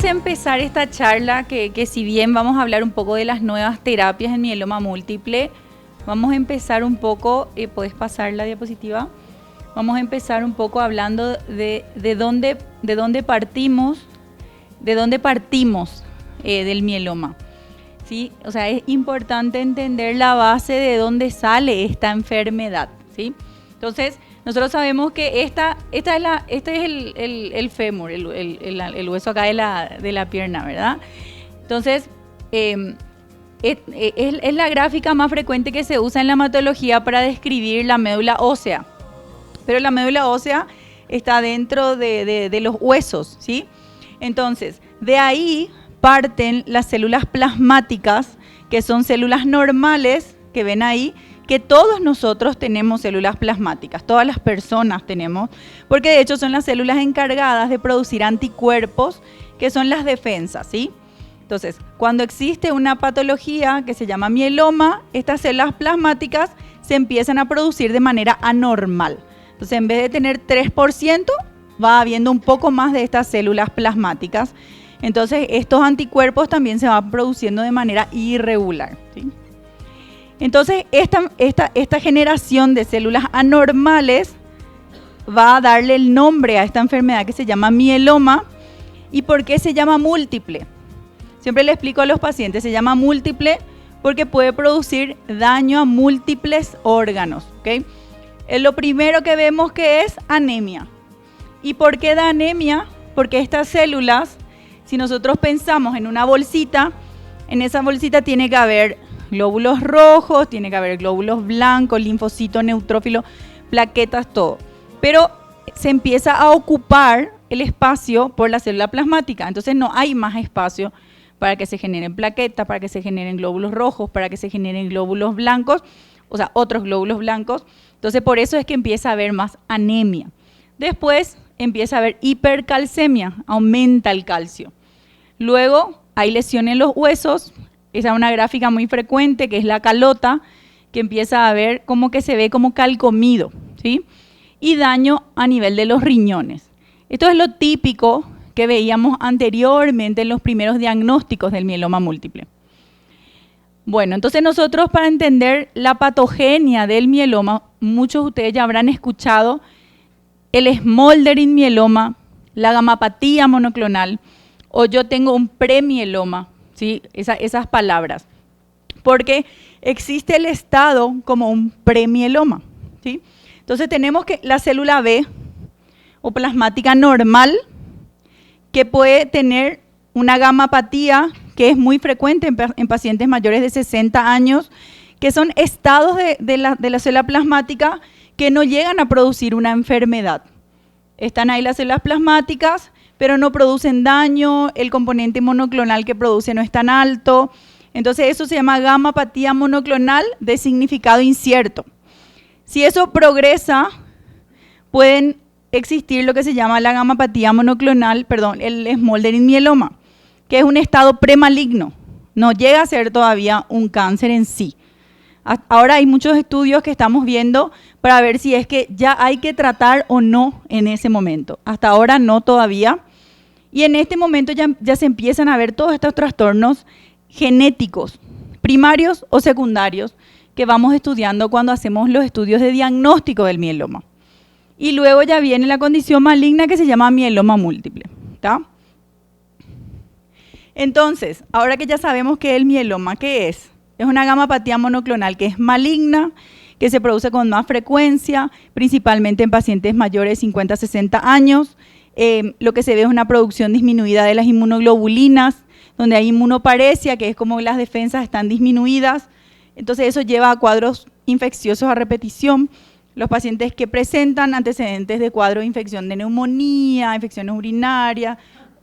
de empezar esta charla, que si bien vamos a hablar un poco de las nuevas terapias en mieloma múltiple, vamos a empezar un poco, ¿puedes pasar la diapositiva? Vamos a empezar un poco hablando de dónde partimos del mieloma. ¿Sí? O sea, es importante entender la base de dónde sale esta enfermedad, ¿sí? Entonces, nosotros sabemos que este es el fémur, el hueso acá de la pierna, ¿verdad? Entonces, es la gráfica más frecuente que se usa en la hematología para describir la médula ósea. Pero la médula ósea está dentro de los huesos, ¿sí? Entonces, de ahí parten las células plasmáticas, que son células normales, que ven ahí, que todos nosotros tenemos células plasmáticas, todas las personas tenemos, porque de hecho son las células encargadas de producir anticuerpos, que son las defensas, ¿sí? Entonces, cuando existe una patología que se llama mieloma, estas células plasmáticas se empiezan a producir de manera anormal. Entonces, en vez de tener 3%, va habiendo un poco más de estas células plasmáticas. Entonces, estos anticuerpos también se van produciendo de manera irregular, ¿sí? Entonces, esta generación de células anormales va a darle el nombre a esta enfermedad que se llama mieloma. ¿Y por qué se llama múltiple? Siempre le explico a los pacientes, se llama múltiple porque puede producir daño a múltiples órganos, ¿ok? Lo primero que vemos que es anemia. ¿Y por qué da anemia? Porque estas células, si nosotros pensamos en una bolsita, en esa bolsita tiene que haber glóbulos rojos, tiene que haber glóbulos blancos, linfocitos, neutrófilos, plaquetas, todo. Pero se empieza a ocupar el espacio por la célula plasmática, entonces no hay más espacio para que se generen plaquetas, para que se generen glóbulos rojos, para que se generen glóbulos blancos, o sea, otros glóbulos blancos. Entonces por eso es que empieza a haber más anemia. Después empieza a haber hipercalcemia, aumenta el calcio. Luego hay lesión en los huesos, esa es una gráfica muy frecuente que es la calota, que empieza a ver como que se ve como calcomido, ¿sí? Y daño a nivel de los riñones. Esto es lo típico que veíamos anteriormente en los primeros diagnósticos del mieloma múltiple. Bueno, entonces nosotros para entender la patogenia del mieloma, muchos de ustedes ya habrán escuchado el smoldering mieloma, la gamapatía monoclonal, o yo tengo un premieloma, ¿sí? Esas palabras. Porque existe el estado como un premieloma, ¿sí? Entonces tenemos que la célula B o plasmática normal, que puede tener una gamapatía que es muy frecuente en pacientes mayores de 60 años, que son estados de la célula plasmática que no llegan a producir una enfermedad. Están ahí las células plasmáticas, pero no producen daño, el componente monoclonal que produce no es tan alto. Entonces eso se llama gamapatía monoclonal de significado incierto. Si eso progresa, pueden existir lo que se llama la gamapatía monoclonal, el smoldering mieloma, que es un estado premaligno, no llega a ser todavía un cáncer en sí. Ahora hay muchos estudios que estamos viendo para ver si es que ya hay que tratar o no en ese momento. Hasta ahora no todavía. Y en este momento ya se empiezan a ver todos estos trastornos genéticos, primarios o secundarios, que vamos estudiando cuando hacemos los estudios de diagnóstico del mieloma. Y luego ya viene la condición maligna que se llama mieloma múltiple, ¿está? Entonces, ahora que ya sabemos qué es el mieloma, ¿qué es? Es una gamapatía monoclonal que es maligna, que se produce con más frecuencia, principalmente en pacientes mayores de 50 a 60 años. Lo que se ve es una producción disminuida de las inmunoglobulinas, donde hay inmunoparesia, que es como las defensas están disminuidas. Entonces eso lleva a cuadros infecciosos a repetición. Los pacientes que presentan antecedentes de cuadro de infección de neumonía, infecciones urinarias,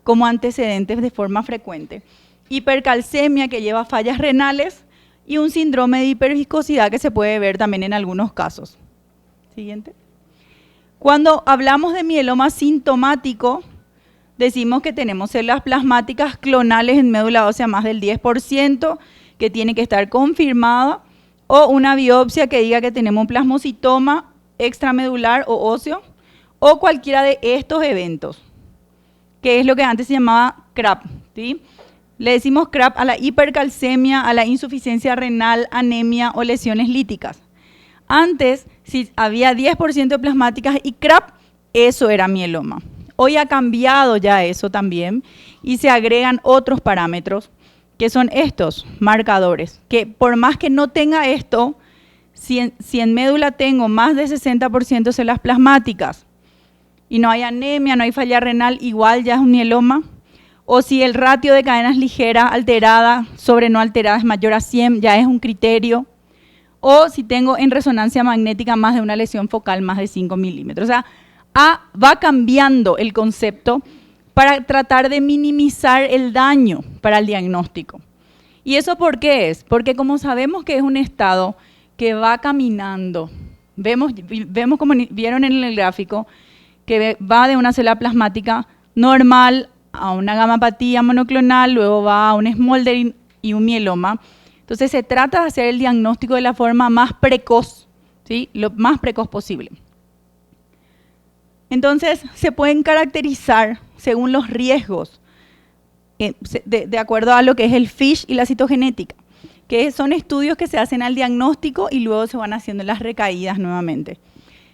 como antecedentes de forma frecuente. Hipercalcemia, que lleva fallas renales, y un síndrome de hiperviscosidad que se puede ver también en algunos casos. Siguiente. Cuando hablamos de mieloma sintomático, decimos que tenemos células plasmáticas clonales en médula ósea más del 10%, que tiene que estar confirmada, o una biopsia que diga que tenemos un plasmocitoma extramedular o óseo, o cualquiera de estos eventos. que es lo que antes se llamaba CRAP, ¿sí? Le decimos CRAP a la hipercalcemia, a la insuficiencia renal, anemia o lesiones líticas. Antes, si había 10% de plasmáticas y CRAP, eso era mieloma. Hoy ha cambiado ya eso también y se agregan otros parámetros, que son estos marcadores, que por más que no tenga esto, si en médula tengo más de 60% de células plasmáticas y no hay anemia, no hay falla renal, igual ya es un mieloma. O si el ratio de cadenas ligeras alterada sobre no alterada es mayor a 100, ya es un criterio. O si tengo en resonancia magnética más de una lesión focal más de 5 milímetros. O sea, va cambiando el concepto para tratar de minimizar el daño para el diagnóstico. ¿Y eso por qué es? Porque como sabemos que es un estado que va caminando, vemos como vieron en el gráfico, que va de una célula plasmática normal a una gamapatía monoclonal, luego va a un smoldering y un mieloma. Entonces se trata de hacer el diagnóstico de la forma más precoz, ¿sí? Lo más precoz posible. Entonces se pueden caracterizar según los riesgos, de acuerdo a lo que es el FISH y la citogenética, que son estudios que se hacen al diagnóstico y luego se van haciendo las recaídas nuevamente.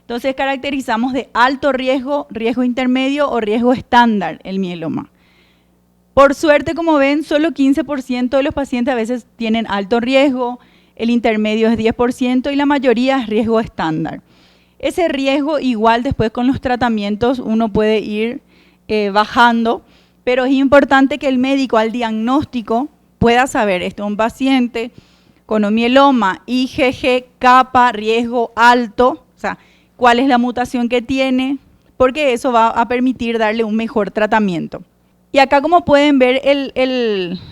Entonces caracterizamos de alto riesgo, riesgo intermedio o riesgo estándar el mieloma. Por suerte, como ven, solo 15% de los pacientes a veces tienen alto riesgo, el intermedio es 10% y la mayoría es riesgo estándar. Ese riesgo igual después con los tratamientos uno puede ir bajando, pero es importante que el médico al diagnóstico pueda saber, esto es un paciente con un mieloma, IgG, capa, riesgo alto, o sea, cuál es la mutación que tiene, porque eso va a permitir darle un mejor tratamiento. Y acá como pueden ver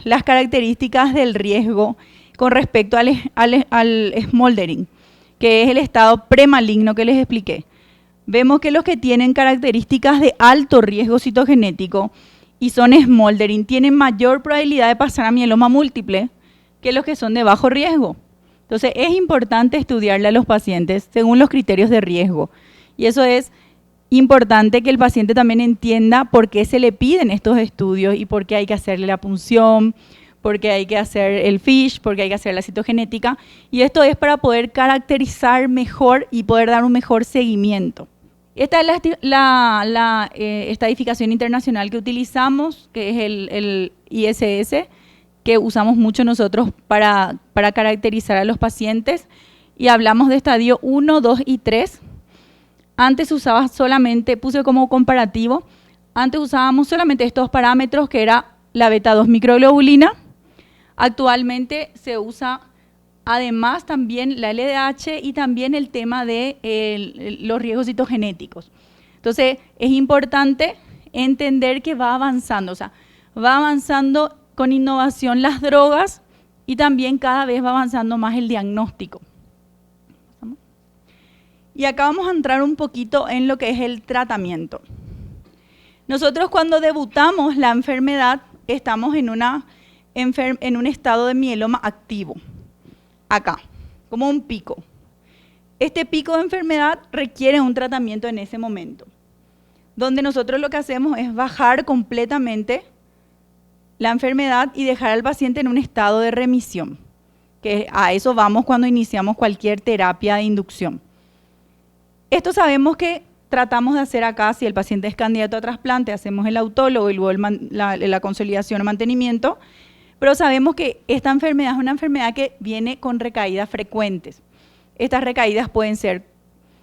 las características del riesgo con respecto al smoldering, que es el estado premaligno que les expliqué. Vemos que los que tienen características de alto riesgo citogenético y son smoldering tienen mayor probabilidad de pasar a mieloma múltiple que los que son de bajo riesgo. Entonces es importante estudiarle a los pacientes según los criterios de riesgo. Y eso es importante que el paciente también entienda por qué se le piden estos estudios y por qué hay que hacerle la punción, por qué hay que hacer el FISH, por qué hay que hacer la citogenética. Y esto es para poder caracterizar mejor y poder dar un mejor seguimiento. Esta es la estadificación internacional que utilizamos, que es el ISS, que usamos mucho nosotros para caracterizar a los pacientes. Y hablamos de estadio 1, 2 y 3. Antes usaba solamente, puse como comparativo, antes usábamos solamente estos parámetros que era la beta-2 microglobulina. Actualmente se usa además también la LDH y también el tema de los riesgos citogenéticos. Entonces es importante entender que va avanzando, o sea, va avanzando con innovación las drogas y también cada vez va avanzando más el diagnóstico. Y acá vamos a entrar un poquito en lo que es el tratamiento. Nosotros cuando debutamos la enfermedad estamos en un estado de mieloma activo, acá, como un pico. Este pico de enfermedad requiere un tratamiento en ese momento, donde nosotros lo que hacemos es bajar completamente la enfermedad y dejar al paciente en un estado de remisión, que a eso vamos cuando iniciamos cualquier terapia de inducción. Esto sabemos que tratamos de hacer acá, si el paciente es candidato a trasplante, hacemos el autólogo y luego la consolidación o mantenimiento, pero sabemos que esta enfermedad es una enfermedad que viene con recaídas frecuentes. Estas recaídas pueden ser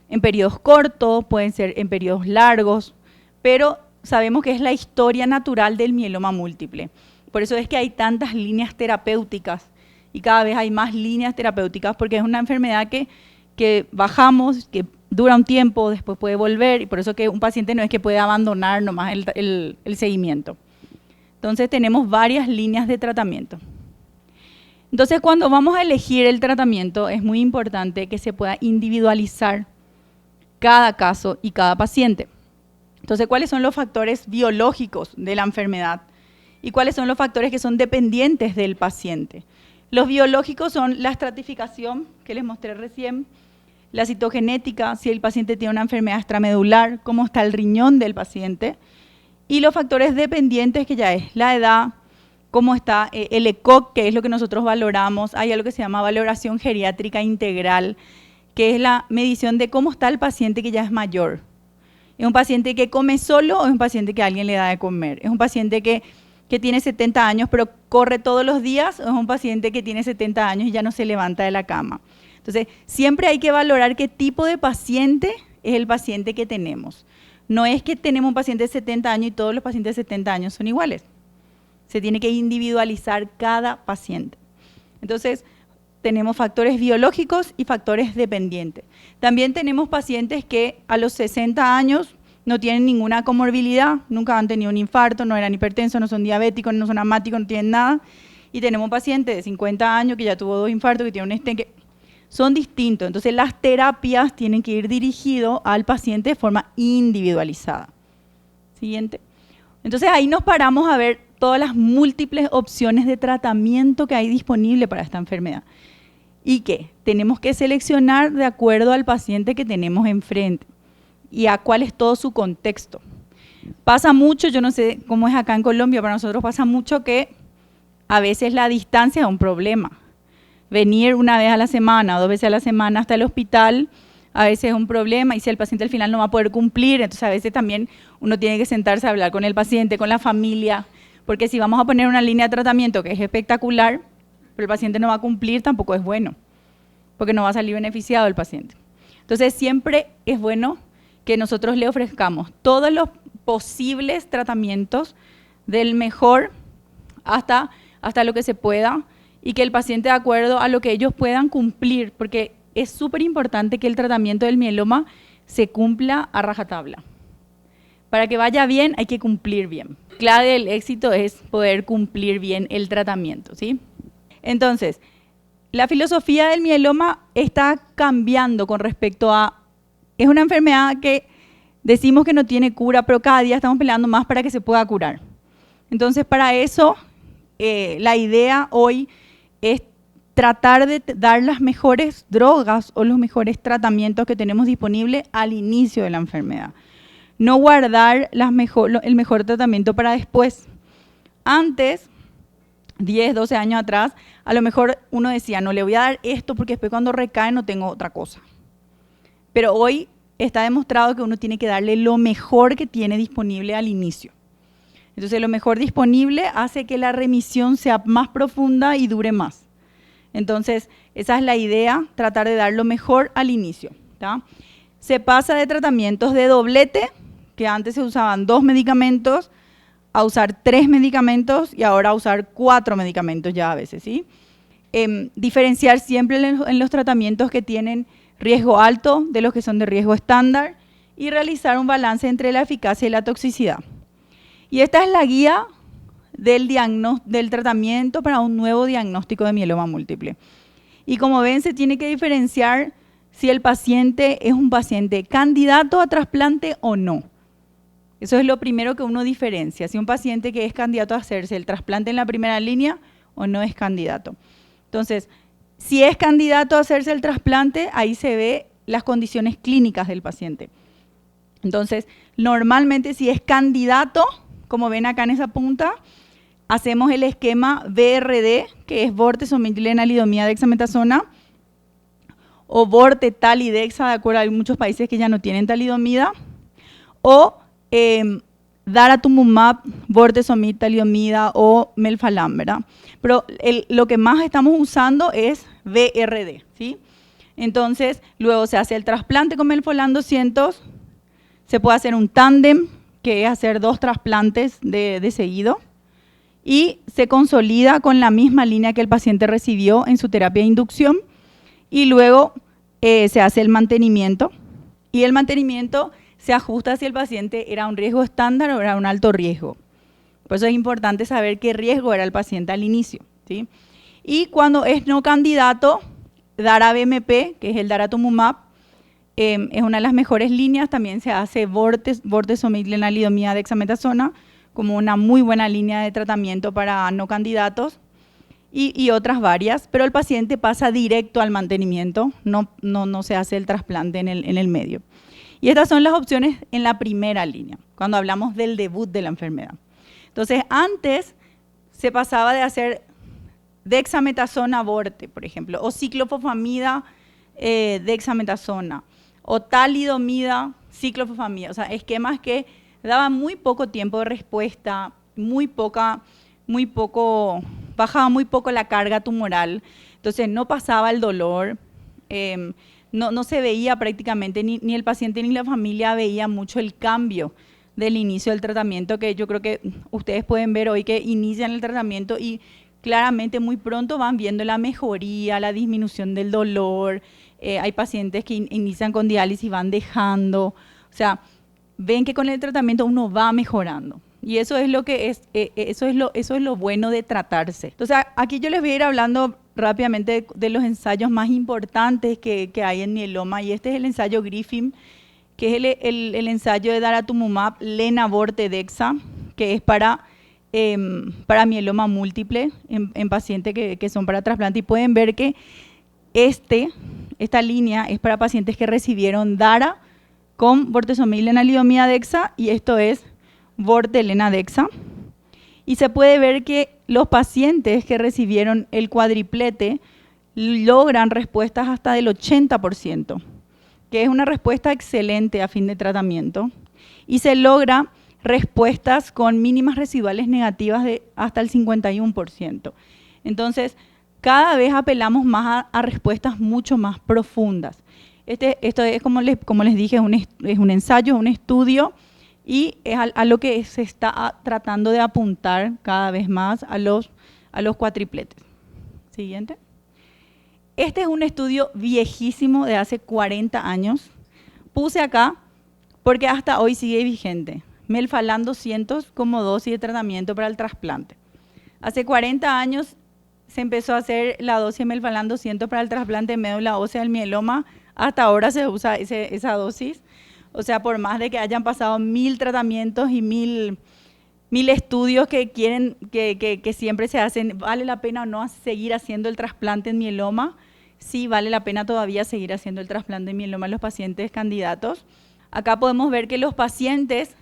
en periodos cortos, pueden ser en periodos largos, pero sabemos que es la historia natural del mieloma múltiple. Por eso es que hay tantas líneas terapéuticas y cada vez hay más líneas terapéuticas porque es una enfermedad que bajamos, que dura un tiempo, después puede volver, y por eso que un paciente no es que puede abandonar nomás el seguimiento. Entonces tenemos varias líneas de tratamiento. Entonces cuando vamos a elegir el tratamiento es muy importante que se pueda individualizar cada caso y cada paciente. Entonces, ¿cuáles son los factores biológicos de la enfermedad? ¿Y cuáles son los factores que son dependientes del paciente? Los biológicos son la estratificación que les mostré recién, la citogenética, si el paciente tiene una enfermedad extramedular, cómo está el riñón del paciente, Y los factores dependientes, que ya es la edad, cómo está el ECOG, que es lo que nosotros valoramos. Hay algo que se llama valoración geriátrica integral, que es la medición de cómo está el paciente que ya es mayor. ¿Es un paciente que come solo o es un paciente que alguien le da de comer? ¿Es un paciente que tiene 70 años pero corre todos los días o es un paciente que tiene 70 años y ya no se levanta de la cama? Entonces, siempre hay que valorar qué tipo de paciente es el paciente que tenemos. No es que tenemos un paciente de 70 años y todos los pacientes de 70 años son iguales. Se tiene que individualizar cada paciente. Entonces, tenemos factores biológicos y factores dependientes. También tenemos pacientes que a los 60 años no tienen ninguna comorbilidad, nunca han tenido un infarto, no eran hipertensos, no son diabéticos, no son asmáticos, no tienen nada. Y tenemos pacientes de 50 años que ya tuvo 2 infartos, que tiene un stent, que son distintos. Entonces, las terapias tienen que ir dirigidas al paciente de forma individualizada. Siguiente. Entonces, ahí nos paramos a ver todas las múltiples opciones de tratamiento que hay disponible para esta enfermedad. ¿Y qué? Tenemos que seleccionar de acuerdo al paciente que tenemos enfrente y a cuál es todo su contexto. Pasa mucho, yo no sé cómo es acá en Colombia, para nosotros pasa mucho que a veces la distancia es un problema. Venir una vez a la semana o 2 veces a la semana hasta el hospital a veces es un problema, y si el paciente al final no va a poder cumplir, entonces a veces también uno tiene que sentarse a hablar con el paciente, con la familia, porque si vamos a poner una línea de tratamiento que es espectacular, pero el paciente no va a cumplir, tampoco es bueno, porque no va a salir beneficiado el paciente. Entonces siempre es bueno que nosotros le ofrezcamos todos los posibles tratamientos, del mejor hasta lo que se pueda, y que el paciente, de acuerdo a lo que ellos puedan cumplir, porque es súper importante que el tratamiento del mieloma se cumpla a rajatabla. Para que vaya bien hay que cumplir bien. Clave del éxito es poder cumplir bien el tratamiento, ¿sí? Entonces, la filosofía del mieloma está cambiando con respecto a... Es una enfermedad que decimos que no tiene cura, pero cada día estamos peleando más para que se pueda curar. Entonces, para eso, la idea hoy es tratar de dar las mejores drogas o los mejores tratamientos que tenemos disponibles al inicio de la enfermedad. No guardar el mejor tratamiento para después. Antes, 10, 12 años atrás, a lo mejor uno decía, no le voy a dar esto porque después cuando recae no tengo otra cosa. Pero hoy está demostrado que uno tiene que darle lo mejor que tiene disponible al inicio. Entonces, lo mejor disponible hace que la remisión sea más profunda y dure más. Entonces, esa es la idea, tratar de dar lo mejor al inicio, ¿tá? Se pasa de tratamientos de doblete, que antes se usaban 2 medicamentos, a usar 3 medicamentos y ahora a usar 4 medicamentos ya a veces, ¿sí? Diferenciar siempre en los tratamientos que tienen riesgo alto de los que son de riesgo estándar y realizar un balance entre la eficacia y la toxicidad. Y esta es la guía del tratamiento para un nuevo diagnóstico de mieloma múltiple. Y como ven, se tiene que diferenciar si el paciente es un paciente candidato a trasplante o no. Eso es lo primero que uno diferencia, si un paciente que es candidato a hacerse el trasplante en la primera línea o no es candidato. Entonces, si es candidato a hacerse el trasplante, ahí se ve las condiciones clínicas del paciente. Entonces, normalmente si es candidato, como ven acá en esa punta, hacemos el esquema BRD, que es bortezomib-lenalidomida dexametasona, o borte-tal-y-dexa, de acuerdo, hay muchos países que ya no tienen talidomida, o daratumumab, bortezomib, talidomida o melphalan, ¿verdad? Pero lo que más estamos usando es BRD, ¿sí? Entonces, luego se hace el trasplante con melphalan 200, se puede hacer un tándem, que es hacer 2 trasplantes de seguido, y se consolida con la misma línea que el paciente recibió en su terapia de inducción, y luego se hace el mantenimiento, y el mantenimiento se ajusta si el paciente era un riesgo estándar o era un alto riesgo. Por eso es importante saber qué riesgo era el paciente al inicio, ¿sí? Y cuando es no candidato, Dara-BMP, que es el daratumumab, es una de las mejores líneas. También se hace bortezomib-lenalidomida dexametasona como una muy buena línea de tratamiento para no candidatos, y otras varias, pero el paciente pasa directo al mantenimiento, no se hace el trasplante en el medio. Y estas son las opciones en la primera línea, cuando hablamos del debut de la enfermedad. Entonces, antes se pasaba de hacer dexametasona Vorte, por ejemplo, o ciclofosfamida dexametasona, o talidomida ciclofosfamida, o sea, esquemas que daban muy poco tiempo de respuesta, bajaba muy poco la carga tumoral, entonces no pasaba el dolor, no se veía prácticamente, ni el paciente ni la familia veía mucho el cambio del inicio del tratamiento, que yo creo que ustedes pueden ver hoy que inician el tratamiento y claramente muy pronto van viendo la mejoría, la disminución del dolor. Hay pacientes que inician con diálisis y van dejando, o sea, ven que con el tratamiento uno va mejorando. Y eso es lo que eso es lo bueno de tratarse. Entonces, aquí yo les voy a ir hablando rápidamente de los ensayos más importantes que hay en mieloma, y este es el ensayo Griffin, que es el ensayo de daratumumab, Lena-Vorte Dexa, que es para mieloma múltiple en pacientes que son para trasplante. Y pueden ver que esta línea es para pacientes que recibieron Dara con bortezomib, lenalidomida dexa, y esto es Vorte Lena Dexa. Y se puede ver que los pacientes que recibieron el cuadriplete logran respuestas hasta del 80%, que es una respuesta excelente a fin de tratamiento. Y se logra respuestas con mínimas residuales negativas de hasta el 51%. Entonces, cada vez apelamos más a respuestas mucho más profundas. Esto es, como les dije, es un ensayo, un estudio, y es a lo que se está tratando de apuntar cada vez más a los cuatripletes. Siguiente. Este es un estudio viejísimo de hace 40 años. Puse acá porque hasta hoy sigue vigente. Melphalan 200 como dosis de tratamiento para el trasplante. Hace 40 años se empezó a hacer la dosis de Melphalan 200 para el trasplante de médula ósea del mieloma. Hasta ahora se usa esa dosis. O sea, por más de que hayan pasado 1000 tratamientos y 1000 estudios que siempre se hacen, ¿vale la pena o no seguir haciendo el trasplante en mieloma? Sí, vale la pena todavía seguir haciendo el trasplante en mieloma en los pacientes candidatos. Acá podemos ver que los pacientes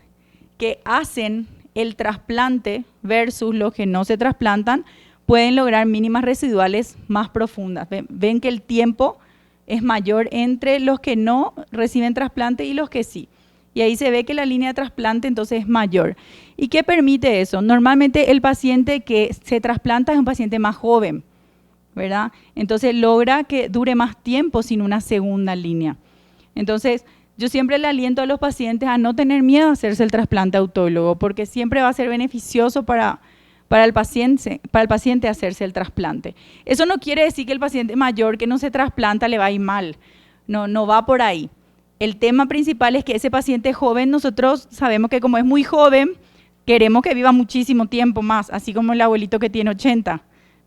que hacen el trasplante versus los que no se trasplantan pueden lograr mínimas residuales más profundas. Ven que el tiempo es mayor entre los que no reciben trasplante y los que sí. Y ahí se ve que la línea de trasplante entonces es mayor. ¿Y qué permite eso? Normalmente el paciente que se trasplanta es un paciente más joven, ¿verdad? Entonces logra que dure más tiempo sin una segunda línea. Entonces, yo siempre le aliento a los pacientes a no tener miedo a hacerse el trasplante autólogo, porque siempre va a ser beneficioso para el paciente hacerse el trasplante. Eso no quiere decir que el paciente mayor que no se trasplanta le va a ir mal. No va por ahí. El tema principal es que ese paciente joven, nosotros sabemos que como es muy joven, queremos que viva muchísimo tiempo más, así como el abuelito que tiene 80.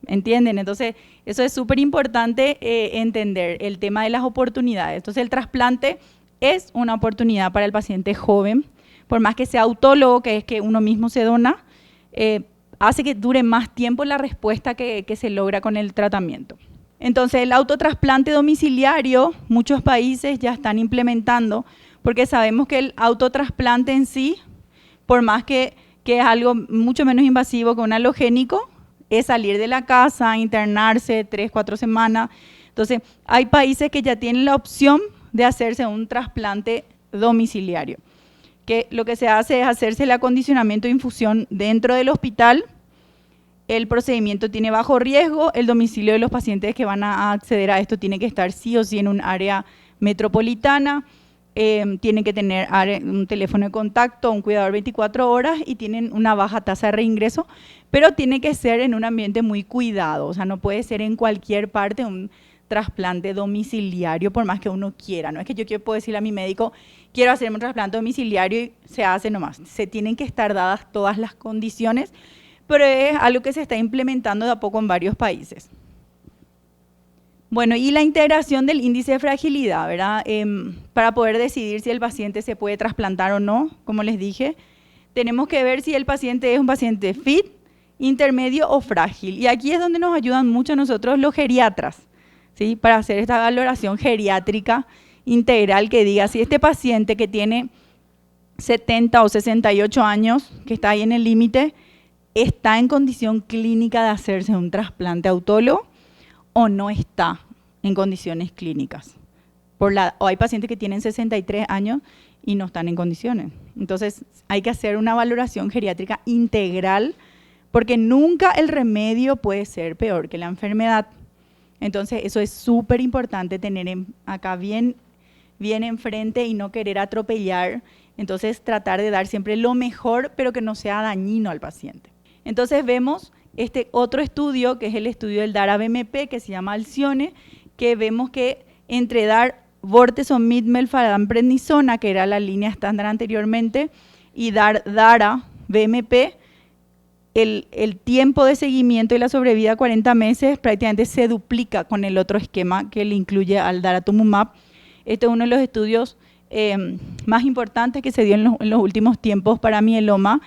¿Entienden? Entonces, eso es súper importante entender, el tema de las oportunidades. Entonces, el trasplante es una oportunidad para el paciente joven, por más que sea autólogo, que es que uno mismo se dona, hace que dure más tiempo la respuesta que se logra con el tratamiento. Entonces, el autotrasplante domiciliario, muchos países ya están implementando, porque sabemos que el autotrasplante en sí, por más que es algo mucho menos invasivo que un halogénico, es salir de la casa, internarse 3-4 semanas. Entonces, hay países que ya tienen la opción de hacerse un trasplante domiciliario, que lo que se hace es hacerse el acondicionamiento de infusión dentro del hospital. El procedimiento tiene bajo riesgo, el domicilio de los pacientes que van a acceder a esto tiene que estar sí o sí en un área metropolitana, tienen que tener un teléfono de contacto, un cuidador 24 horas y tienen una baja tasa de reingreso, pero tiene que ser en un ambiente muy cuidado, o sea, no puede ser en cualquier parte un trasplante domiciliario por más que uno quiera. No es que yo puedo decirle a mi médico, quiero hacerme un trasplante domiciliario y se hace nomás. Se tienen que estar dadas todas las condiciones, pero es algo que se está implementando de a poco en varios países. Bueno, y la integración del índice de fragilidad, ¿verdad? Para poder decidir si el paciente se puede trasplantar o no, como les dije, tenemos que ver si el paciente es un paciente fit, intermedio o frágil. Y aquí es donde nos ayudan mucho a nosotros los geriatras, ¿sí? Para hacer esta valoración geriátrica integral que diga si este paciente que tiene 70 o 68 años, que está ahí en el límite, está en condición clínica de hacerse un trasplante autólogo o no está en condiciones clínicas. O hay pacientes que tienen 63 años y no están en condiciones. Entonces hay que hacer una valoración geriátrica integral porque nunca el remedio puede ser peor que la enfermedad. Entonces eso es súper importante tener acá bien enfrente y no querer atropellar. Entonces tratar de dar siempre lo mejor pero que no sea dañino al paciente. Entonces vemos este otro estudio que es el estudio del DARA-BMP que se llama Alcione, que vemos que entre dar bortezomib, melphalan-prednisona, que era la línea estándar anteriormente, y dar DARA-BMP, el tiempo de seguimiento y la sobrevida a 40 meses prácticamente se duplica con el otro esquema que le incluye al daratumumab. Este es uno de los estudios más importantes que se dio en los últimos tiempos para mieloma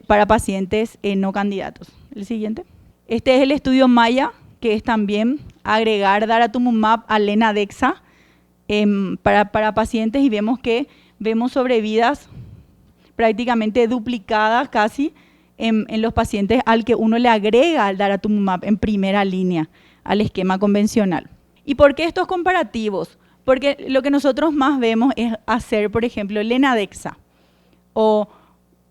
para pacientes no candidatos. El siguiente. Este es el estudio Maya, que es también agregar daratumumab a Lenadexa para pacientes y vemos sobrevidas prácticamente duplicadas casi en los pacientes al que uno le agrega el daratumumab en primera línea al esquema convencional. ¿Y por qué estos comparativos? Porque lo que nosotros más vemos es hacer, por ejemplo, Lenadexa o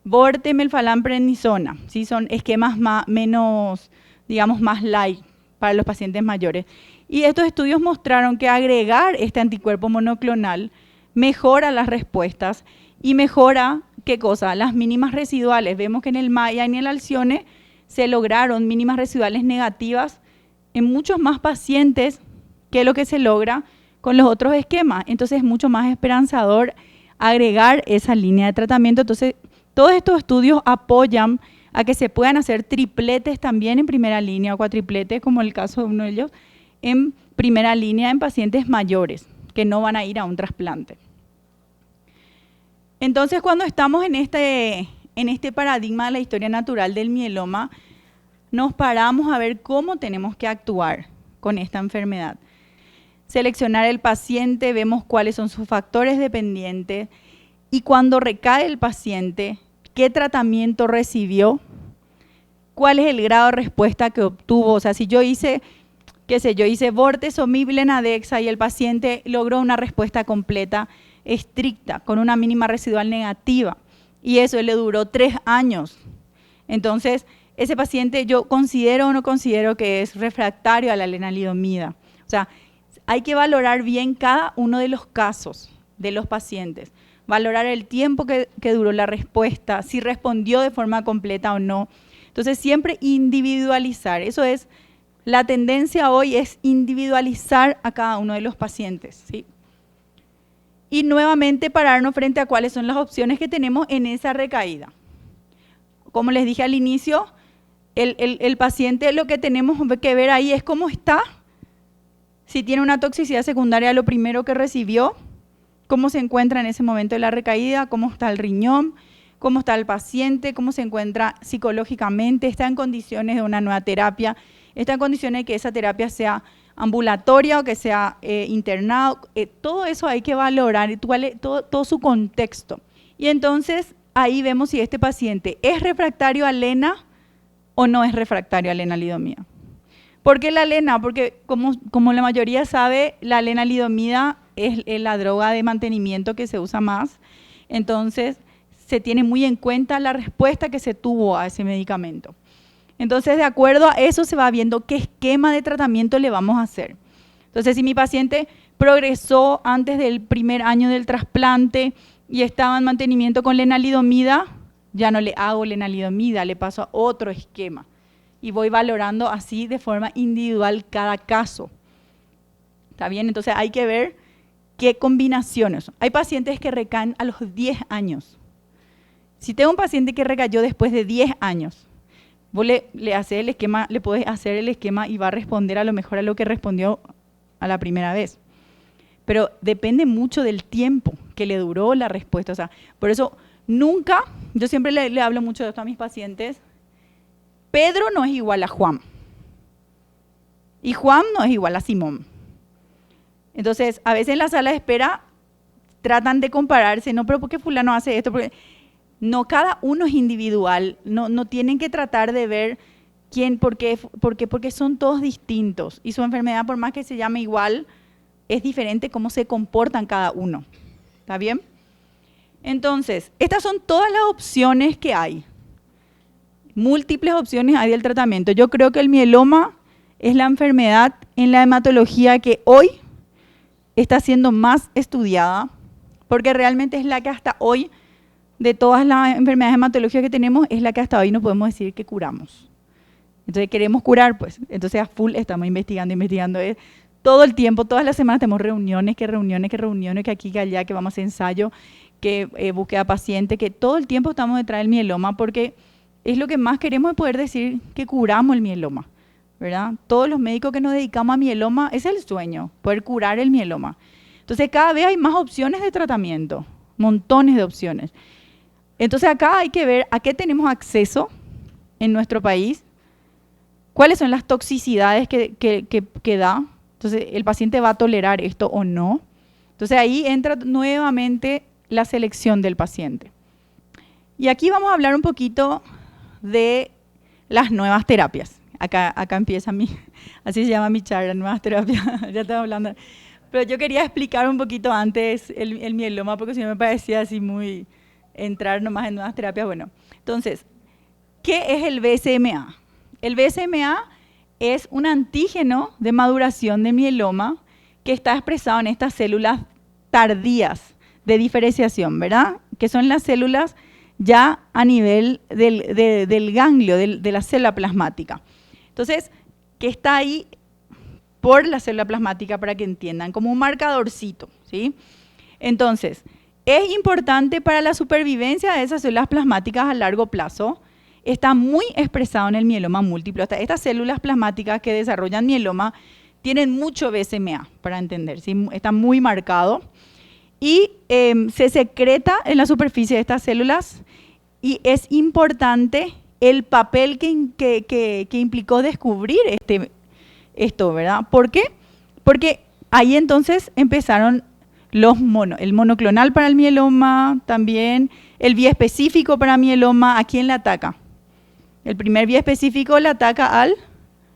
Borte, melphalan, prednisona, ¿sí? Son esquemas menos, digamos, más light para los pacientes mayores. Y estos estudios mostraron que agregar este anticuerpo monoclonal mejora las respuestas y mejora, ¿qué cosa? Las mínimas residuales. Vemos que en el Maya y en el Alcione se lograron mínimas residuales negativas en muchos más pacientes que lo que se logra con los otros esquemas. Entonces es mucho más esperanzador agregar esa línea de tratamiento. Entonces todos estos estudios apoyan a que se puedan hacer tripletes también en primera línea o cuatripletes, como el caso de uno de ellos, en primera línea en pacientes mayores que no van a ir a un trasplante. Entonces, cuando estamos en este paradigma de la historia natural del mieloma, nos paramos a ver cómo tenemos que actuar con esta enfermedad. Seleccionar el paciente, vemos cuáles son sus factores dependientes y cuando recae el paciente, qué tratamiento recibió, cuál es el grado de respuesta que obtuvo. O sea, si yo hice, hice bortezomib, Lenadexa y el paciente logró una respuesta completa, estricta, con una mínima residual negativa, y eso le duró 3 años. Entonces, ese paciente yo considero o no considero que es refractario a la lenalidomida. O sea, hay que valorar bien cada uno de los casos de los pacientes, valorar el tiempo que duró la respuesta, si respondió de forma completa o no. Entonces, siempre individualizar. Eso es, la tendencia hoy es individualizar a cada uno de los pacientes, ¿sí? Y nuevamente pararnos frente a cuáles son las opciones que tenemos en esa recaída. Como les dije al inicio, el paciente, lo que tenemos que ver ahí es cómo está, si tiene una toxicidad secundaria, lo primero que recibió, cómo se encuentra en ese momento de la recaída, cómo está el riñón, cómo está el paciente, cómo se encuentra psicológicamente, está en condiciones de una nueva terapia, está en condiciones de que esa terapia sea ambulatoria o que sea internado. Todo eso hay que valorar, todo su contexto. Y entonces ahí vemos si este paciente es refractario a lena o no es refractario a lenalidomida. ¿Por qué la lena? Porque como la mayoría sabe, la lenalidomida es la droga de mantenimiento que se usa más. Entonces se tiene muy en cuenta la respuesta que se tuvo a ese medicamento. Entonces, de acuerdo a eso se va viendo qué esquema de tratamiento le vamos a hacer. Entonces, si mi paciente progresó antes del primer año del trasplante y estaba en mantenimiento con lenalidomida, ya no le hago lenalidomida, le paso a otro esquema. Y voy valorando así de forma individual cada caso. ¿Está bien? Entonces, hay que ver qué combinaciones. Hay pacientes que recaen a los 10 años. Si tengo un paciente que recayó después de 10 años, vos le haces el esquema, le podés hacer el esquema y va a responder a lo mejor a lo que respondió a la primera vez. Pero depende mucho del tiempo que le duró la respuesta. O sea, por eso nunca, yo siempre le hablo mucho de esto a mis pacientes, Pedro no es igual a Juan. Y Juan no es igual a Simón. Entonces, a veces en la sala de espera tratan de compararse, no, pero ¿por qué fulano hace esto? Porque no, cada uno es individual, no tienen que tratar de ver quién, porque son todos distintos y su enfermedad, por más que se llame igual, es diferente cómo se comportan cada uno. ¿Está bien? Entonces, estas son todas las opciones que hay. Múltiples opciones hay del tratamiento. Yo creo que el mieloma es la enfermedad en la hematología que hoy está siendo más estudiada, porque realmente es la que hasta hoy, de todas las enfermedades hematológicas que tenemos, es la que hasta hoy no podemos decir que curamos. Entonces queremos curar, pues. Entonces a full estamos investigando. Todo el tiempo, todas las semanas tenemos reuniones, que aquí, que allá, que vamos a hacer ensayo, que búsqueda paciente, que todo el tiempo estamos detrás del mieloma, porque es lo que más queremos, es poder decir que curamos el mieloma, ¿verdad? Todos los médicos que nos dedicamos a mieloma, es el sueño, poder curar el mieloma. Entonces cada vez hay más opciones de tratamiento, montones de opciones. Entonces acá hay que ver a qué tenemos acceso en nuestro país, cuáles son las toxicidades que da. Entonces, ¿el paciente va a tolerar esto o no? Entonces ahí entra nuevamente la selección del paciente. Y aquí vamos a hablar un poquito de las nuevas terapias. Acá empieza así se llama mi charla, nuevas terapias. Ya estaba hablando. Pero yo quería explicar un poquito antes el mieloma, porque si no me parecía así muy entrar nomás en nuevas terapias. Bueno, entonces, ¿qué es el BCMA? El BCMA es un antígeno de maduración de mieloma que está expresado en estas células tardías de diferenciación, ¿verdad? Que son las células ya a nivel del ganglio, de la célula plasmática. Entonces, que está ahí por la célula plasmática, para que entiendan, como un marcadorcito, ¿sí? Entonces, es importante para la supervivencia de esas células plasmáticas a largo plazo. Está muy expresado en el mieloma múltiplo. Estas células plasmáticas que desarrollan mieloma tienen mucho BCMA, para entender, ¿sí? Está muy marcado. Y se secreta en la superficie de estas células, y es importante el papel que implicó descubrir esto, ¿verdad? ¿Por qué? Porque ahí entonces empezaron el monoclonal para el mieloma, también el biespecífico para mieloma. ¿A quién le ataca? El primer biespecífico le ataca al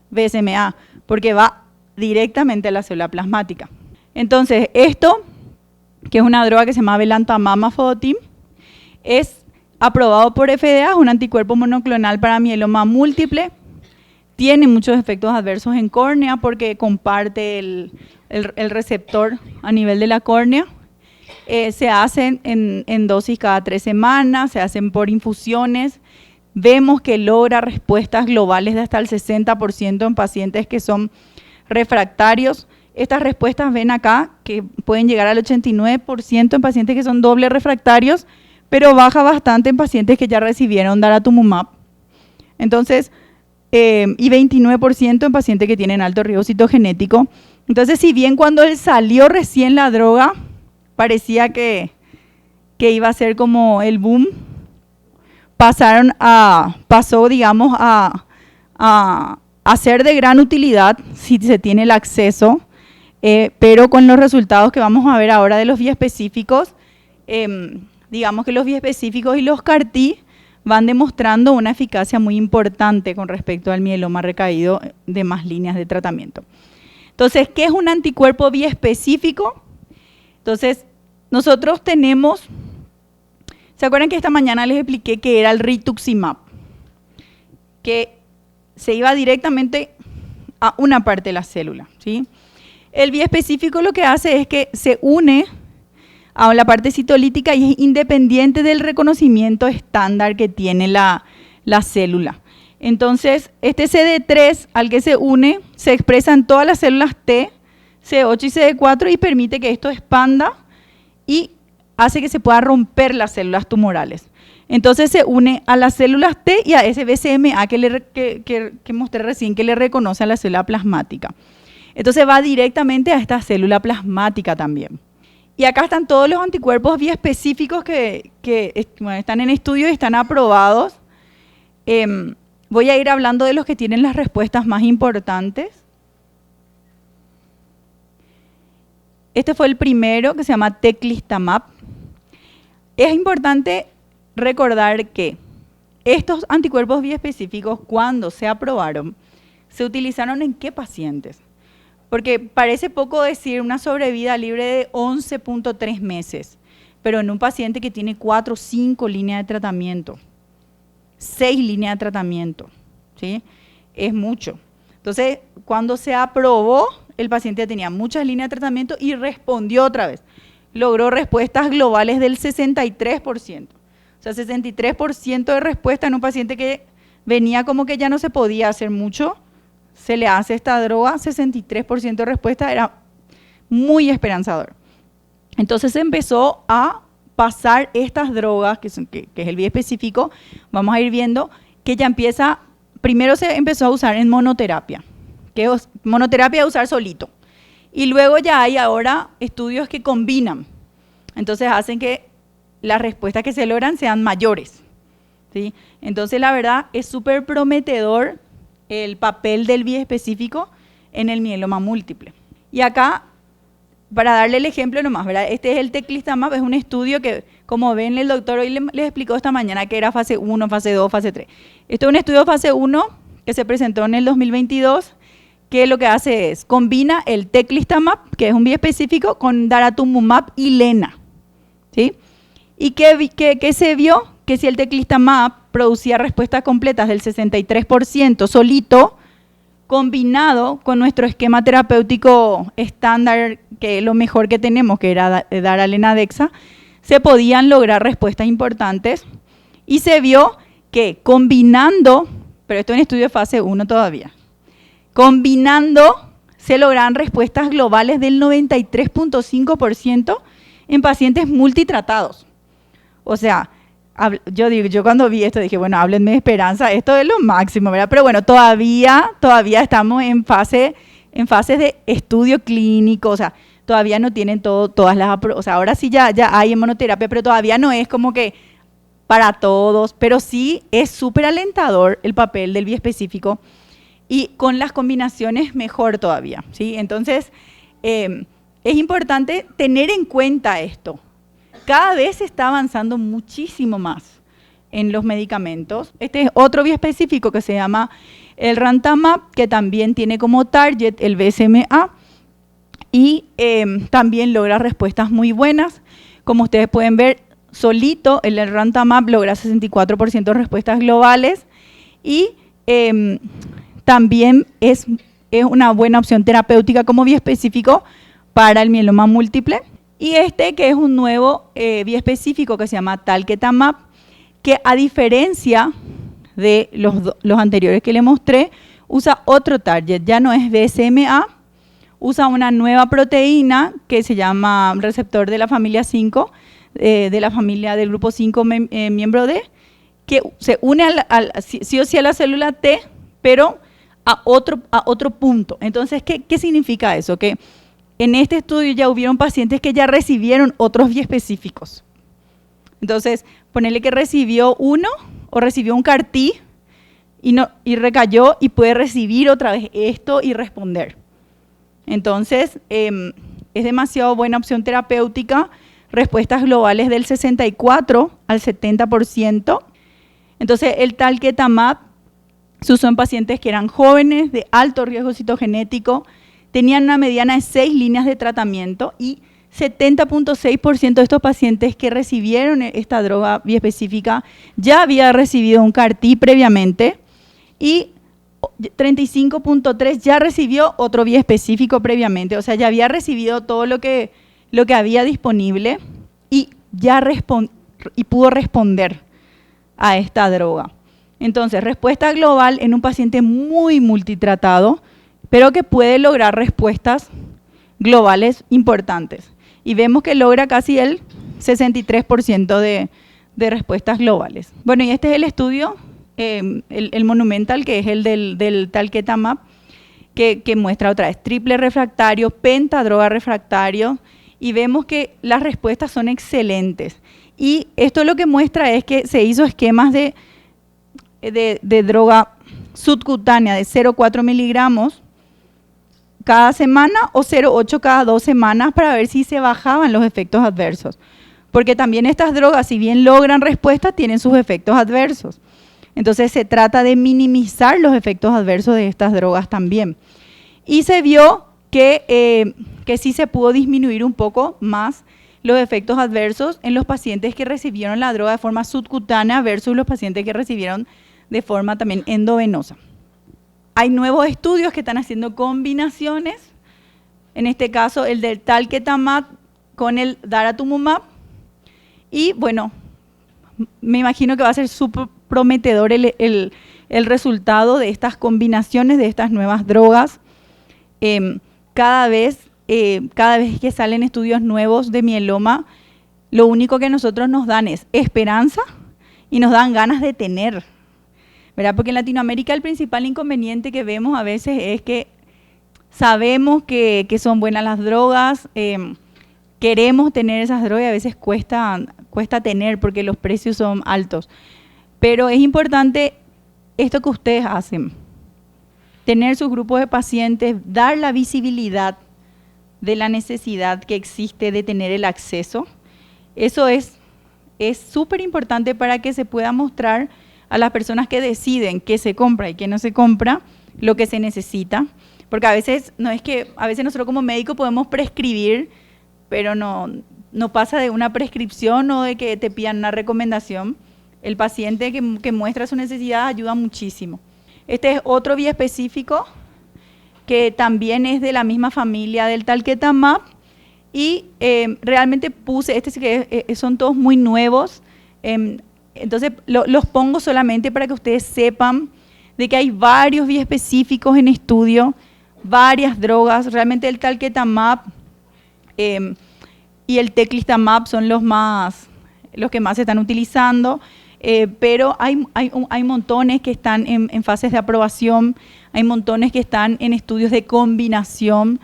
BCMA, porque va directamente a la célula plasmática. Entonces, esto, que es una droga que se llama belantamab mafodotin, es aprobado por FDA, es un anticuerpo monoclonal para mieloma múltiple. Tiene muchos efectos adversos en córnea porque comparte el receptor a nivel de la córnea. Se hacen en dosis cada 3 semanas, se hacen por infusiones. Vemos que logra respuestas globales de hasta el 60% en pacientes que son refractarios. Estas respuestas ven acá que pueden llegar al 89% en pacientes que son doble refractarios, pero baja bastante en pacientes que ya recibieron daratumumab. Entonces, y 29% en pacientes que tienen alto riesgo citogenético. Entonces, si bien cuando él salió recién la droga, parecía que iba a ser como el boom, pasó, digamos, a ser de gran utilidad si se tiene el acceso, pero con los resultados que vamos a ver ahora de los biespecíficos, digamos que los biespecíficos y los CAR-T van demostrando una eficacia muy importante con respecto al mieloma recaído de más líneas de tratamiento. Entonces, ¿qué es un anticuerpo biespecífico? Entonces, nosotros tenemos, ¿se acuerdan que esta mañana les expliqué que era el rituximab? Que se iba directamente a una parte de la célula, ¿sí? El biespecífico lo que hace es que se une a la parte citolítica y es independiente del reconocimiento estándar que tiene la célula. Entonces, este CD3 al que se une se expresa en todas las células T, CD8 y CD4 y permite que esto expanda y hace que se pueda romper las células tumorales. Entonces se une a las células T y a ese BCMA que mostré recién, que le reconoce a la célula plasmática. Entonces va directamente a esta célula plasmática también. Y acá están todos los anticuerpos biespecíficos que están en estudio y están aprobados. Voy a ir hablando de los que tienen las respuestas más importantes. Este fue el primero, que se llama Teclistamab. Es importante recordar que estos anticuerpos biespecíficos, cuando se aprobaron, ¿se utilizaron en qué pacientes? Porque parece poco decir una sobrevida libre de 11.3 meses, pero en un paciente que tiene 4 o 5 líneas de tratamiento, 6 líneas de tratamiento, ¿sí? Es mucho. Entonces, cuando se aprobó, el paciente tenía muchas líneas de tratamiento y respondió otra vez. Logró respuestas globales del 63%. O sea, 63% de respuesta en un paciente que venía como que ya no se podía hacer mucho. Se le hace esta droga, 63% de respuesta, era muy esperanzador. Entonces se empezó a pasar estas drogas, que es el biespecífico, vamos a ir viendo que ya empieza, primero se empezó a usar en monoterapia, que es monoterapia a usar solito. Y luego ya hay ahora estudios que combinan, entonces hacen que las respuestas que se logran sean mayores, ¿sí? Entonces la verdad es súper prometedor el papel del biespecífico en el mieloma múltiple. Y acá, para darle el ejemplo nomás, ¿verdad? Este es el Teclistamab, es un estudio que, como ven, el doctor hoy les explicó esta mañana que era fase 1, fase 2, fase 3. Este es un estudio fase 1 que se presentó en el 2022, que lo que hace es, combina el Teclistamab, que es un biespecífico, con Daratumumab y Lena, ¿sí? ¿Y qué se vio? Que si el Teclistamab producía respuestas completas del 63% solito, combinado con nuestro esquema terapéutico estándar, que es lo mejor que tenemos, que era dar Alenadexa, se podían lograr respuestas importantes. Y se vio que combinando, pero esto en estudio de fase 1 todavía, combinando se lograban respuestas globales del 93.5% en pacientes multitratados. O sea, yo cuando vi esto dije, bueno, háblenme de esperanza, esto es lo máximo, ¿verdad? Pero bueno, todavía estamos en fases de estudio clínico, o sea, todavía no tienen todas las, o sea, ahora sí ya hay en monoterapia, pero todavía no es como que para todos, pero sí es súper alentador el papel del biespecífico y con las combinaciones mejor todavía, ¿sí? Entonces, es importante tener en cuenta esto. Cada vez se está avanzando muchísimo más en los medicamentos. Este es otro biespecífico que se llama el Rantamab, que también tiene como target el BCMA y también logra respuestas muy buenas. Como ustedes pueden ver, solito el Rantamab logra 64% de respuestas globales y también es una buena opción terapéutica como biespecífico para el mieloma múltiple. Y este que es un nuevo biespecífico que se llama Talquetamab, que a diferencia de los anteriores que le mostré, usa otro target, ya no es BCMA, usa una nueva proteína que se llama receptor de la familia 5, de la familia del grupo 5 miembro D, que se une sí o sí a la célula T, pero a otro punto. Entonces, ¿qué significa eso? Que en este estudio ya hubieron pacientes que ya recibieron otros biespecíficos. Entonces, ponerle que recibió uno o recibió un CAR-T y recayó y puede recibir otra vez esto y responder. Entonces, es demasiado buena opción terapéutica, respuestas globales del 64 al 70%. Entonces, el Talquetamab se usó en pacientes que eran jóvenes, de alto riesgo citogenético, tenían una mediana de 6 líneas de tratamiento y 70.6% de estos pacientes que recibieron esta droga biespecífica ya había recibido un CAR-T previamente y 35.3% ya recibió otro biespecífico previamente, o sea, ya había recibido todo lo que había disponible y pudo responder a esta droga. Entonces, respuesta global en un paciente muy multitratado, pero que puede lograr respuestas globales importantes. Y vemos que logra casi el 63% de respuestas globales. Bueno, y este es el estudio, el Monumental, que es el del Talquetamab, que muestra otra vez triple refractario, pentadroga refractario, y vemos que las respuestas son excelentes. Y esto lo que muestra es que se hizo esquemas de droga subcutánea de 0,4 miligramos cada semana o 0,8 cada 2 semanas para ver si se bajaban los efectos adversos. Porque también estas drogas, si bien logran respuesta, tienen sus efectos adversos. Entonces se trata de minimizar los efectos adversos de estas drogas también. Y se vio que sí se pudo disminuir un poco más los efectos adversos en los pacientes que recibieron la droga de forma subcutánea versus los pacientes que recibieron de forma también endovenosa. Hay nuevos estudios que están haciendo combinaciones, en este caso el del talquetamab con el daratumumab, y bueno, me imagino que va a ser súper prometedor el resultado de estas combinaciones, de estas nuevas drogas. Cada vez que salen estudios nuevos de mieloma, lo único que nosotros nos dan es esperanza y nos dan ganas de tener, ¿verdad? Porque en Latinoamérica el principal inconveniente que vemos a veces es que sabemos que son buenas las drogas, queremos tener esas drogas y a veces cuesta tener porque los precios son altos. Pero es importante esto que ustedes hacen, tener sus grupos de pacientes, dar la visibilidad de la necesidad que existe de tener el acceso. Eso es súper importante para que se pueda mostrar a las personas que deciden qué se compra y qué no se compra, lo que se necesita. Porque a veces nosotros como médicos podemos prescribir, pero no pasa de una prescripción o de que te pidan una recomendación. El paciente que muestra su necesidad ayuda muchísimo. Este es otro biespecífico que también es de la misma familia del talquetamab y realmente puse, son todos muy nuevos, entonces los pongo solamente para que ustedes sepan de que hay varios biespecíficos en estudio, varias drogas, realmente el talquetamab y el teclistamab son los que más se están utilizando, pero hay montones que están en fases de aprobación, hay montones que están en estudios de combinación,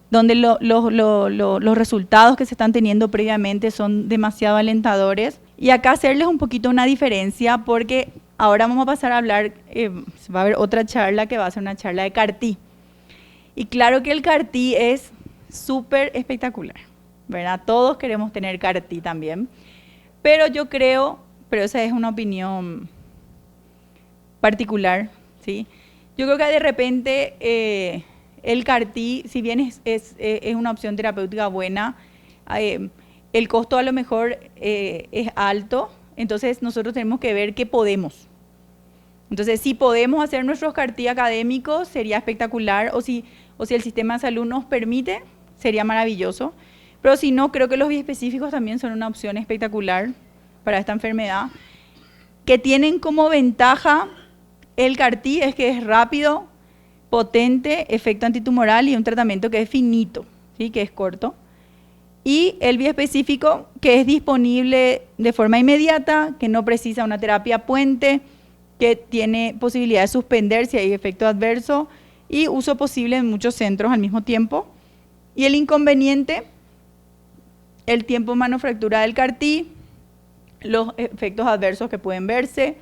donde los resultados que se están teniendo previamente son demasiado alentadores. Y acá hacerles un poquito una diferencia, porque ahora vamos a pasar a hablar, va a haber otra charla que va a ser una charla de CAR-T. Y claro que el CAR-T es súper espectacular, ¿verdad? Todos queremos tener CAR-T también, pero yo creo, pero esa es una opinión particular, ¿sí? Yo creo que de repente el CAR-T, si bien es una opción terapéutica buena, el costo a lo mejor es alto, entonces nosotros tenemos que ver qué podemos. Entonces, si podemos hacer nuestros CAR-T académicos, sería espectacular, o si el sistema de salud nos permite, sería maravilloso. Pero si no, creo que los biespecíficos también son una opción espectacular para esta enfermedad, que tienen como ventaja el CAR-T es que es rápido, potente, efecto antitumoral y un tratamiento que es finito, ¿sí? Que es corto. Y el biespecífico que es disponible de forma inmediata, que no precisa una terapia puente, que tiene posibilidad de suspender si hay efecto adverso y uso posible en muchos centros al mismo tiempo. Y el inconveniente, el tiempo de manufactura del CAR-T, los efectos adversos que pueden verse,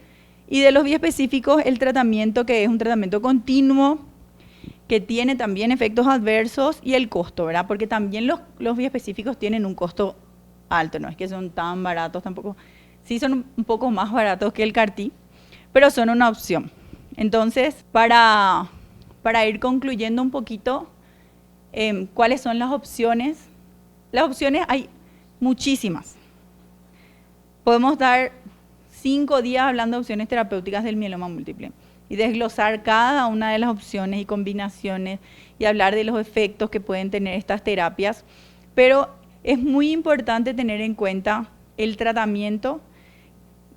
y de los biespecíficos el tratamiento que es un tratamiento continuo, que tiene también efectos adversos, y el costo, ¿verdad? Porque también los biespecíficos tienen un costo alto, no es que son tan baratos tampoco, sí son un poco más baratos que el CAR-T, pero son una opción. Entonces, para ir concluyendo un poquito, ¿cuáles son las opciones? Las opciones hay muchísimas. Podemos dar 5 días hablando de opciones terapéuticas del mieloma múltiple y desglosar cada una de las opciones y combinaciones y hablar de los efectos que pueden tener estas terapias, pero es muy importante tener en cuenta el tratamiento,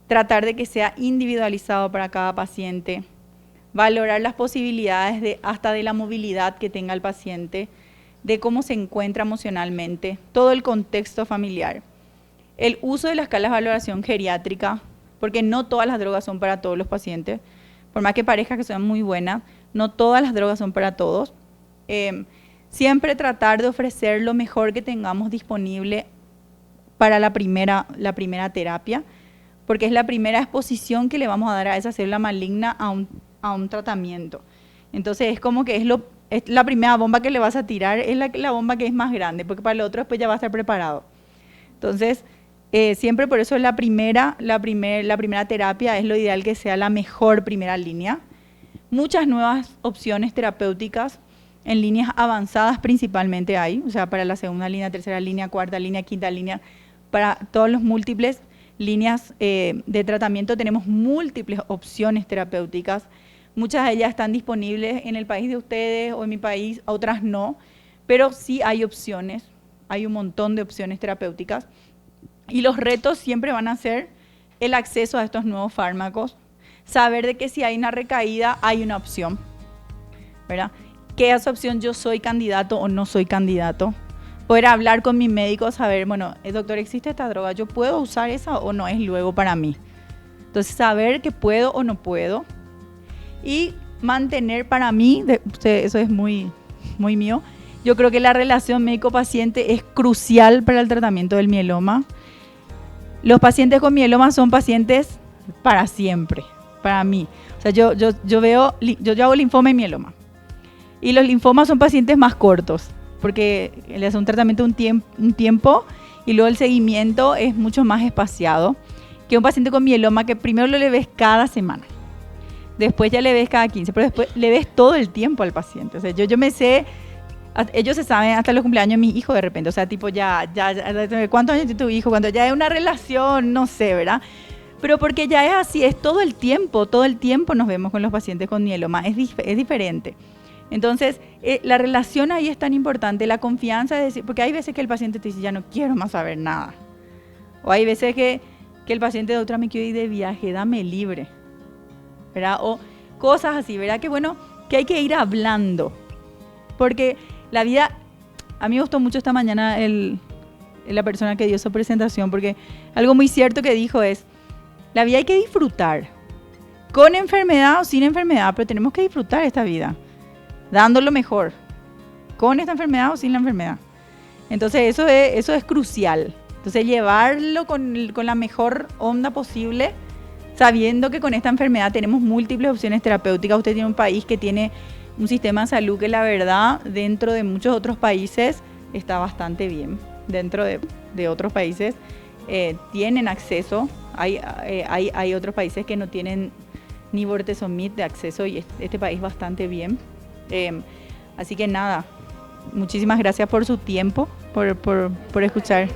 tratar de que sea individualizado para cada paciente, valorar las posibilidades hasta de la movilidad que tenga el paciente, de cómo se encuentra emocionalmente, todo el contexto familiar. El uso de la escala de valoración geriátrica, porque no todas las drogas son para todos los pacientes, por más que parezca que sean muy buenas, no todas las drogas son para todos. Siempre tratar de ofrecer lo mejor que tengamos disponible para la primera terapia, porque es la primera exposición que le vamos a dar a esa célula maligna a un tratamiento. Entonces es como que es la primera bomba que le vas a tirar es la bomba que es más grande, porque para el otro después ya va a estar preparado. Entonces, siempre por eso la primera terapia es lo ideal que sea la mejor primera línea. Muchas nuevas opciones terapéuticas en líneas avanzadas principalmente hay, o sea, para la segunda línea, tercera línea, cuarta línea, quinta línea, para todos los múltiples líneas de tratamiento tenemos múltiples opciones terapéuticas. Muchas de ellas están disponibles en el país de ustedes o en mi país, otras no, pero sí hay opciones, hay un montón de opciones terapéuticas y los retos siempre van a ser el acceso a estos nuevos fármacos, saber de que si hay una recaída hay una opción, ¿verdad? ¿Qué es esa opción? Yo soy candidato o no soy candidato. Poder hablar con mi médico, saber, bueno, doctor, ¿existe esta droga? ¿Yo puedo usar esa o no es luego para mí? Entonces, saber que puedo o no puedo. Y mantener para mí, eso es muy, muy mío, yo creo que la relación médico-paciente es crucial para el tratamiento del mieloma. Los pacientes con mieloma son pacientes para siempre, para mí. O sea, yo hago linfoma y mieloma. Y los linfomas son pacientes más cortos, porque le hacen un tratamiento un tiempo y luego el seguimiento es mucho más espaciado que un paciente con mieloma que primero lo le ves cada semana. Después ya le ves cada 15, pero después le ves todo el tiempo al paciente. O sea, yo me sé, ellos se saben hasta los cumpleaños de mi hijo de repente. O sea, tipo ya ¿cuántos años tiene tu hijo? Cuando ya es una relación, no sé, ¿verdad? Pero porque ya es así, es todo el tiempo nos vemos con los pacientes con mieloma, es diferente. Entonces, la relación ahí es tan importante, la confianza de decir, porque hay veces que el paciente te dice, ya no quiero más saber nada. O hay veces que el paciente, doctora, me quiero ir de viaje, dame libre, ¿verdad? O cosas así, ¿verdad? Que bueno, que hay que ir hablando. Porque la vida, a mí me gustó mucho esta mañana la persona que dio su presentación, porque algo muy cierto que dijo es, la vida hay que disfrutar, con enfermedad o sin enfermedad, pero tenemos que disfrutar esta vida, dando lo mejor, con esta enfermedad o sin la enfermedad. Entonces eso es crucial. Entonces llevarlo con la mejor onda posible, sabiendo que con esta enfermedad tenemos múltiples opciones terapéuticas. Usted tiene un país que tiene un sistema de salud que la verdad dentro de muchos otros países está bastante bien. Dentro de otros países tienen acceso, hay otros países que no tienen ni bortezomib de acceso y este país bastante bien. Así que nada, muchísimas gracias por su tiempo, por escuchar.